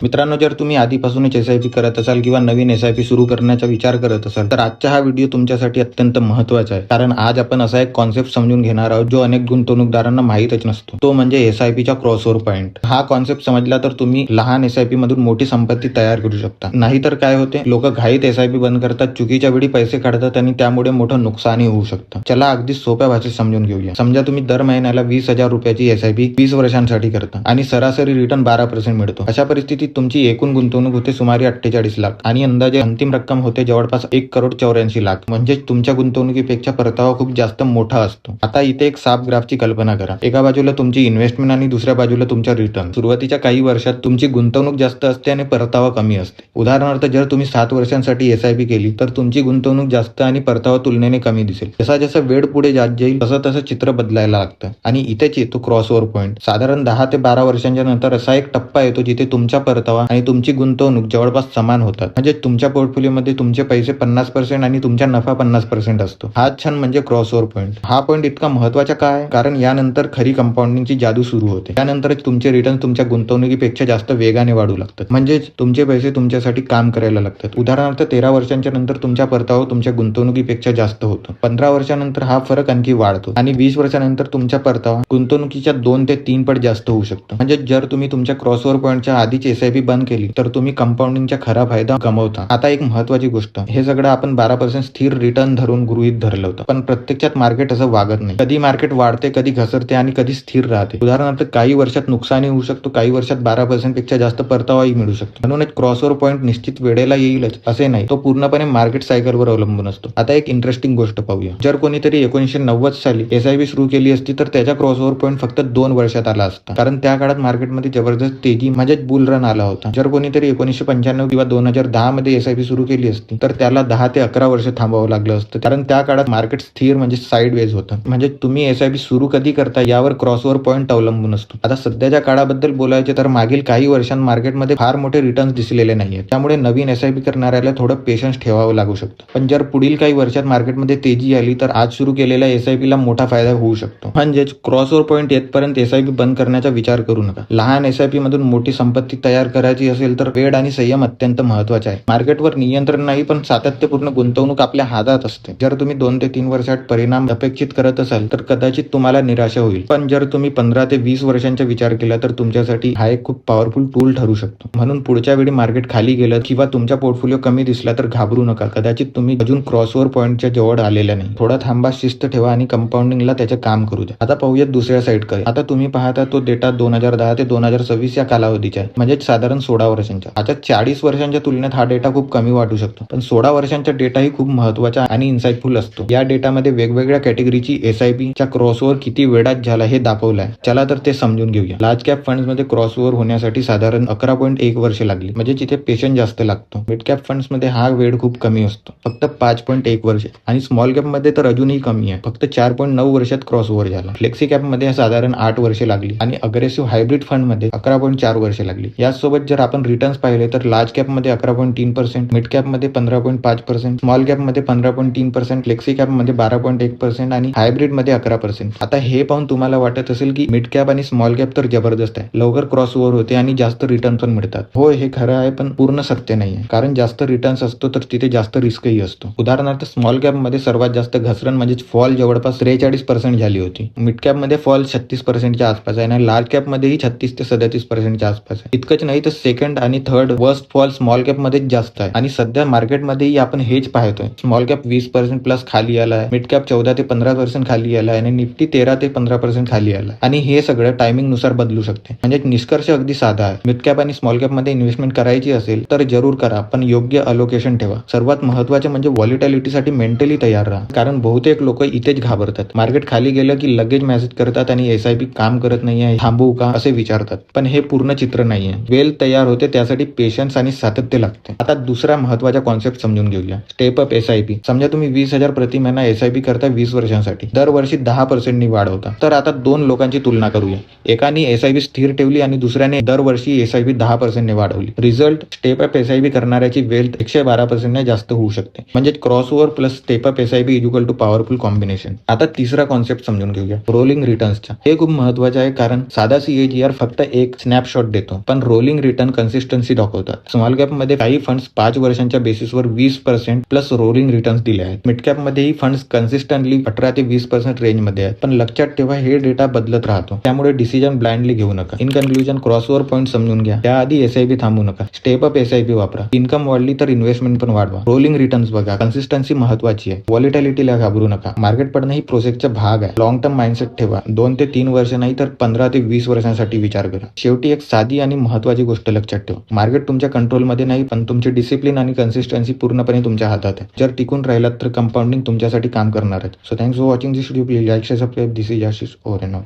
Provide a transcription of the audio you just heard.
मित्रांनो, जर तुम्ही आधीपासूनच एसआयपी करत असाल किंवा नवीन एसआयपी सुरू करण्याचा विचार करत असाल तर आजचा हा व्हिडिओ तुमच्यासाठी अत्यंत महत्त्वाचा आहे. कारण आज आपण असा एक कॉन्सेप्ट समजून घेणार आहोत जो अनेक गुंतवणूकदारांना माहीतच नसतो. तो म्हणजे एसआयपीचा क्रॉसओव्हर पॉईंट. हा कॉन्सेप्ट समजला तर तुम्ही लहान एसआयपी मधून मोठी संपत्ती तयार करू शकता. नाहीतर काय होते, लोक घाईत एसआयपी बंद करतात, चुकीच्या वेळी पैसे काढतात आणि त्यामुळे मोठं नुकसानही होऊ शकतं. चला अगदी सोप्या भाषेत समजून घेऊया. समजा तुम्ही दर महिन्याला 20,000 रुपयाची एसआयपी 20 वर्षांसाठी करता आणि सरासरी रिटर्न 12% मिळतो. अशा परिस्थितीत तुमची एकूण गुंतवणूक होते सुमारे 48 लाख आणि अंदाजे अंतिम रक्कम होते जवळपास 1,84,00,000 म्हणजे तुमच्या गुंतवणुकीपेक्षा परतावा खूप जास्त मोठा असतो. आता इथे एक साफ ग्राफची कल्पना करा. एका बाजूला तुमची इन्व्हेस्टमेंट आणि दुसऱ्या बाजूला तुमचा रिटर्न. सुरुवातीच्या काही वर्षात तुमची गुंतवणूक जास्त असते आणि परतावा कमी असते. उदाहरणार्थ, जर तुम्ही 7 वर्षांसाठी एसआयपी केली तर तुमची गुंतवणूक जास्त आणि परतावा तुलनेने कमी दिसेल. जसा जसा वेळ पुढे जात जाईल तसं तसं चित्र बदलायला लागतं आणि इथेच येतो क्रॉसओव्हर पॉईंट. साधारण 10 ते 12 वर्षांच्या नंतर असा एक टप्पा येतो जिथे तुमचा परतावा आणि तुमची गुंतवणूक जवळपास समान होतात. म्हणजे तुमच्या पोर्टफोलिओमध्ये तुमचे पैसे 50% आणि तुमचा नफा 50% असतो. हाच क्षण म्हणजे क्रॉसओव्हर पॉईंट. हा पॉईंट इतका महत्वाचा का आहे? कारण यानंतर खरी कंपाऊंडिंगची जादू सुरू होते. त्यानंतरच तुमचे रिटर्न तुमच्या गुंतवणुकीपेक्षा जास्त वेगाने वाढू लागतात. म्हणजेच तुमचे पैसे तुमच्यासाठी काम करायला लागतात. उदाहरणार्थ, 13 वर्षांच्या नंतर तुमचा परतावा तुमच्या गुंतवणुकीपेक्षा जास्त होतो. 15 वर्षानंतर हा फरक आणखी वाढतो आणि 20 वर्षानंतर तुमचा परतावा गुंतवणुकीच्या 2 ते 3 पट जास्त होऊ शकतो. म्हणजे जर तुम्ही तुमच्या क्रॉसओव्हर पॉईंटच्या आधीच एसआयपी बंद केली तर तुम्ही कंपाऊंडिंगचा खरा फायदा गमावता. आता एक महत्वाची गोष्ट, हे सगळं आपण 12% स्थिर रिटर्न धरून गृहीत धरलं होतं, पण प्रत्यक्षात मार्केट असं वागत नाही. कधी मार्केट वाढते, कधी घसरते आणि कधी स्थिर राहते. उदाहरणार्थ, काही वर्षात नुकसानही होऊ शकतो, काही वर्षात 12% पेक्षा जास्त परतावाही मिळू शकतो. म्हणूनच क्रॉसओव्हर पॉईंट निश्चित वेळेला येईलच असे नाही, तो पूर्णपणे मार्केट सायकलवर अवलंबून असतो. आता एक इंटरेस्टिंग गोष्ट पाहूया. जर कोणीतरी 1990 साली एसआयपी सुरू केली असती तर त्याचा क्रॉसओव्हर पॉईंट फक्त 2 वर्षात आला असता, कारण त्या काळात मार्केटमध्ये जबरदस्त तेजी म्हणजेच बुल रन आला होता. जर कोणीतरी 1995 किंवा 2010 मध्ये एसआयपी सुरू केली असती तर त्याला 10 ते 11 वर्ष थांबावं लागलं असतं, कारण त्या काळात मार्केट स्थिर म्हणजे साईड वेज होतं. म्हणजे तुम्ही एसआयपी सुरू कधी करता यावर क्रॉसओव्हर पॉईंट अवलंबून असतो. आता सध्याच्या काळाबद्दल बोलायचे तर मागील काही वर्षांत मार्केटमध्ये फार मोठे रिटर्न्स दिसलेले नाहीयेत. त्यामुळे नवीन एसआयपी करणाऱ्याला थोडं पेशन्स ठेवावं लागू शकतं. पण जर पुढील काही वर्षात मार्केटमध्ये तेजी आली तर आज सुरू केलेल्या एसआयपीला मोठा फायदा होऊ शकतो. म्हणजेच क्रॉसओव्हर पॉईंट येतपर्यंत एसआयपी बंद करण्याचा विचार करू नका. लहान एसआयपी मधून मोठी संपत्ती तयार करायची असेल तर वेळ आणि संयम अत्यंत महत्वाचा आहे. मार्केटवर नियंत्रण नाही, पण सातत्यपूर्ण गुंतवणूक आपल्या हातात असते. जर तुम्ही 2 ते 3 वर्षात परिणाम अपेक्षित करत असाल तर कदाचित तुम्हाला निराशा होईल, पण जर तुम्ही 15 ते 20 वर्षांचा विचार केला तर तुमच्यासाठी हा एक खूप पॉवरफुल टूल ठरू शकतो. म्हणून पुढच्या वेळी मार्केट खाली गेलं किंवा तुमचा पोर्टफोलिओ कमी दिसला तर घाबरू नका. कदाचित तुम्ही अजून क्रॉसओव्हर पॉईंटच्या जवळ आलेल्या नाही. थोडा थांबा, शिस्त ठेवा आणि कंपाऊंडिंगला त्याचे काम करू द्या. आता पाहूयात दुसऱ्या साईडकडे. आता तुम्ही पाहता तो डेटा 2010 ते 2026 या कालावधीचा आहे, म्हणजे साधारण 16 वर्षांचा. आता 40 वर्षांच्या तुलनेत हा डेटा खूप कमी वाटू शकतो, पण 16 वर्षांचा डेटाही खूप महत्वाचा आणि इन्साइटफुल असतो. या डेटामध्ये वेगवेगळ्या कॅटेगरीची एसआयपीचा क्रॉसओव्हर किती वेळात झाला हे दाखवलं आहे. चला तर ते समजून घेऊया. लार्ज कॅप फंड्स मध्ये क्रॉसओव्हर होण्यासाठी साधारण 11.1 वर्ष लागली, म्हणजे जिथे पेशन्स जास्त लागतो. मिड कॅप फंड्स मध्ये हा वेळ खूप कमी असतो, फक्त 5.1 वर्ष, आणि स्मॉल कॅप मध्ये तर अजूनही कमी आहे, फक्त 4.9 वर्षात क्रॉसओव्हर झाला. फ्लेक्सी कॅप मध्ये साधारण 8 वर्षे लागली आणि अग्रेसिव्ह हायब्रिड फंड मध्ये 11.4 वर्षे लागली. यासोबत जर आपण रिटर्न्स पाहिले तर लार्ज कॅप मध्ये 11.3%, मिड कॅप मध्ये 15.5%, स्मॉल कॅप मध्ये 15.3%, फ्लेक्सी कॅप मध्ये 12.1% आणि हायब्रिड मध्ये 11%. आता हे पाहून तुम्हाला वाटत असेल की मिड कॅप आणि स्मॉल कॅप तर जबरदस्त आहे, लवकर क्रॉसओव्हर होते आणि जास्त रिटर्न पण मिळतात. हो, हे खरं आहे, पण पूर्ण सत्य नाही आहे. कारण जास्त रिटर्न्स असतो तर तिथे जास्त रिस्कही असतो. उदाहरणार्थ, स्मॉल कॅप मध्ये सर्वात जास्त घसरण म्हणजेच फॉल जवळपास 43% झाली होती. मिड कॅप मध्ये फॉल 36%च्या आसपास आहे आणि लार्ज कॅप मध्येही 36 ते 37%च्या आसपास आहे. इतकंच नाही तर सेकंड आणि third worst fall small cap मध्येच जास्त आहे आणि सध्या मार्केटमध्येही आपण हेच पाहतोय. स्मॉल कॅप 20% प्लस खाली आलाय, मिड कॅप 14 ते 15% खाली आलाय आणि निफ्टी 13 ते 15% खाली आलाय. आणि हे सगळं टायमिंग नुसार बदलू शकते. म्हणजे निष्कर्ष अगदी साधा आहे. मिड कॅप आणि स्मॉल कॅप मध्ये इन्व्हेस्टमेंट करायची असेल तर जरूर करा, पण योग्य अलोकेशन ठेवा. सर्वात महत्वाचे म्हणजे व्हॉलिटिलिटीसाठी मेंटली तयार राहा, कारण बहुतेक लोक इथेच घाबरतात. मार्केट खाली गेलं की लगेच मेसेज करतात आणि एसआयपी काम करत नाहीये, थांबवू का असे विचारतात. पण हे पूर्ण चित्र नाहीये. वेल तयार होते त्यासाठी पेशन्स आणि सातत्य लागते. आता दुसरा महत्वाचा कॉन्सेप्ट समजून घेऊया, स्टेप अप एसआयपी. समजा तुम्ही 20,000 प्रति महिना एसआयपी करता 20 वर्षांसाठी, दरवर्षी 10% वाढवता. तर आता 2 लोकांची तुलना करूया. एकाने एसआयपी स्थिर ठेवली आणि दुसऱ्याने दरवर्षी एसआयपी 10% वाढवली. रिझल्ट, स्टेप अप एसआयपी करणाऱ्याची वेल्थ 112% जास्त होऊ शकते. म्हणजे crossover plus step up SIP equal to powerful combination. आता तिसरा कॉन्सेप्ट समजून घेऊया, रोलिंग रिटर्न्सचा. हे खूप महत्वाचे आहे, कारण साधा सीएजीआर फक्त एक स्नॅपशॉट देतो, पण रोलिंग रोलिंग रिटर्न कन्सिस्टन्सी दाखवतात. स्मॉल कॅप मध्ये काही फंड्स 5 वर्षांच्या बेसिसवर 20% प्लस रोलिंग रिटर्न्स दिले आहेत. मिड कॅप मध्येही फंड्स कन्सिस्टंटली 18 ते 20% रेंज मध्ये आहेत. पण लक्षात ठेवा हे डेटा बदलत राहतो, त्यामुळे डिसिजन ब्लाइंडली घेऊ नका. इन कन्क्लुजन क्रॉसओव्हर पॉईंट समजून घ्या. त्याआधी एसआयपी थांबू नका. स्टेप अप एसआयपी वापरा. इन्कम वाढली तर इन्व्हेस्टमेंट पण वाढवा. रोलिंग रिटर्न्स बघा. कन्सिस्टन्सी महत्वाची आहे. व्हॉलिटिलिटीला घाबरू नका. मार्केट पडणं ही प्रोसेसचा भाग आहे. लॉंग टर्म माइंडसेट ठेवा. 2 ते 3 वर्ष नाही तर 15 ते 20 वर्षांसाठी विचार करा. शेवटी एक साधी आणि महत्वाची गोष्ट लक्षात ठेवा. मार्केट तुमच्या कंट्रोलमध्ये नाही, पण तुमची डिसिप्लिन आणि कन्सिस्टन्सी पूर्णपणे तुमच्या हातात आहे. जर टिकून राहिलात तर कंपाऊंडिंग तुमच्यासाठी काम करणार आहे. So thanks for watching this video. Please like, share, subscribe. This is Ashish over and out.